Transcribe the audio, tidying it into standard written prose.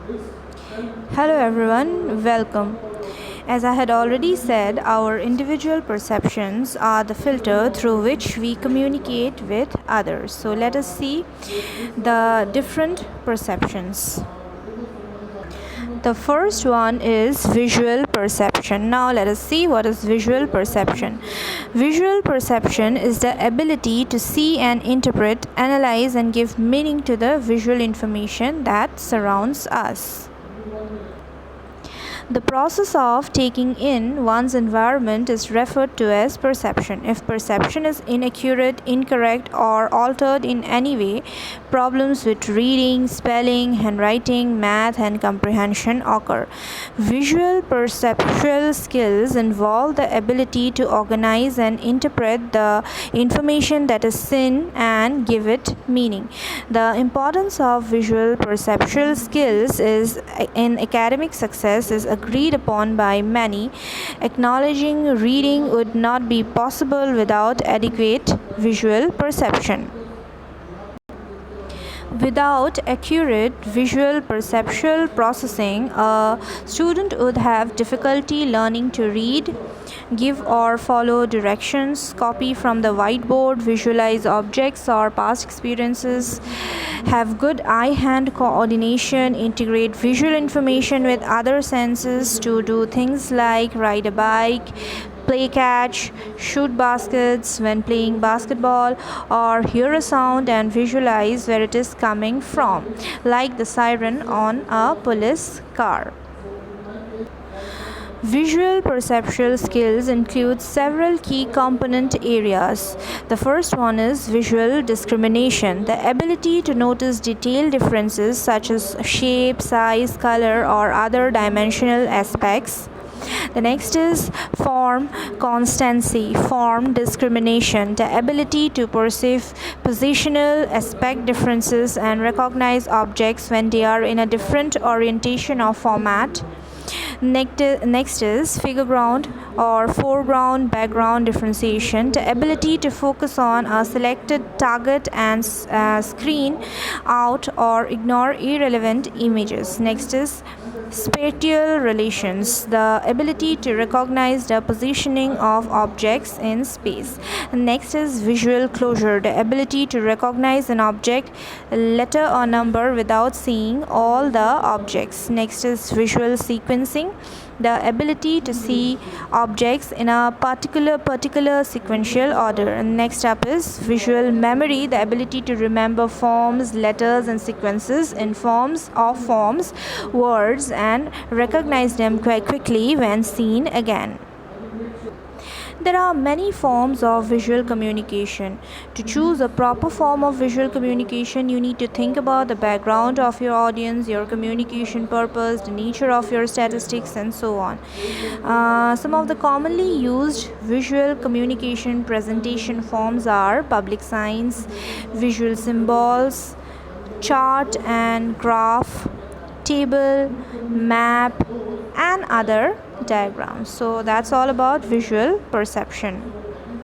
Hello everyone, welcome. As I had already said, our individual perceptions are the filter through which we communicate with others. So let us see the different perceptions. The first one is visual perception. Now let us see what is visual perception. Visual perception is the ability to see and interpret, analyze and give meaning to the visual information that surrounds us. The process of taking in one's environment is referred to as perception. If perception is inaccurate, incorrect, or altered in any way, problems with reading, spelling, handwriting, math, and comprehension occur. Visual perceptual skills involve the ability to organize and interpret the information that is seen and give it meaning. The importance of visual perceptual skills is in academic success is agreed upon by many. Acknowledging reading would not be possible without adequate visual perception. Without accurate visual perceptual processing, a student would have difficulty learning to read, give or follow directions, copy from the whiteboard, visualize objects or past experiences, have good eye-hand coordination, integrate visual information with other senses to do things like ride a bike, play catch, shoot baskets when playing basketball, or hear a sound and visualize where it is coming from, like the siren on a police car. Visual perceptual skills include several key component areas. The first one is visual discrimination, the ability to notice detailed differences such as shape, size, color, or other dimensional aspects. The next is form constancy, form discrimination, the ability to perceive positional aspect differences and recognize objects when they are in a different orientation or format. Next is figure-ground or foreground background differentiation, the ability to focus on a selected target and screen out or ignore irrelevant images. Next is spatial relations, the ability to recognize the positioning of objects in space. Next is visual closure, the ability to recognize an object, letter or number without seeing all the objects. Next is visual sequencing, the ability to see objects in a particular sequential order. And next up is visual memory, the ability to remember forms, letters and sequences in forms, words, and recognize them quite quickly when seen again. There are many forms of visual communication. To choose a proper form of visual communication, you need to think about the background of your audience, your communication purpose, the nature of your statistics, and so on. Some of the commonly used visual communication presentation forms are public signs, visual symbols, chart and graph, table, map, and other diagrams. So that's all about visual perception.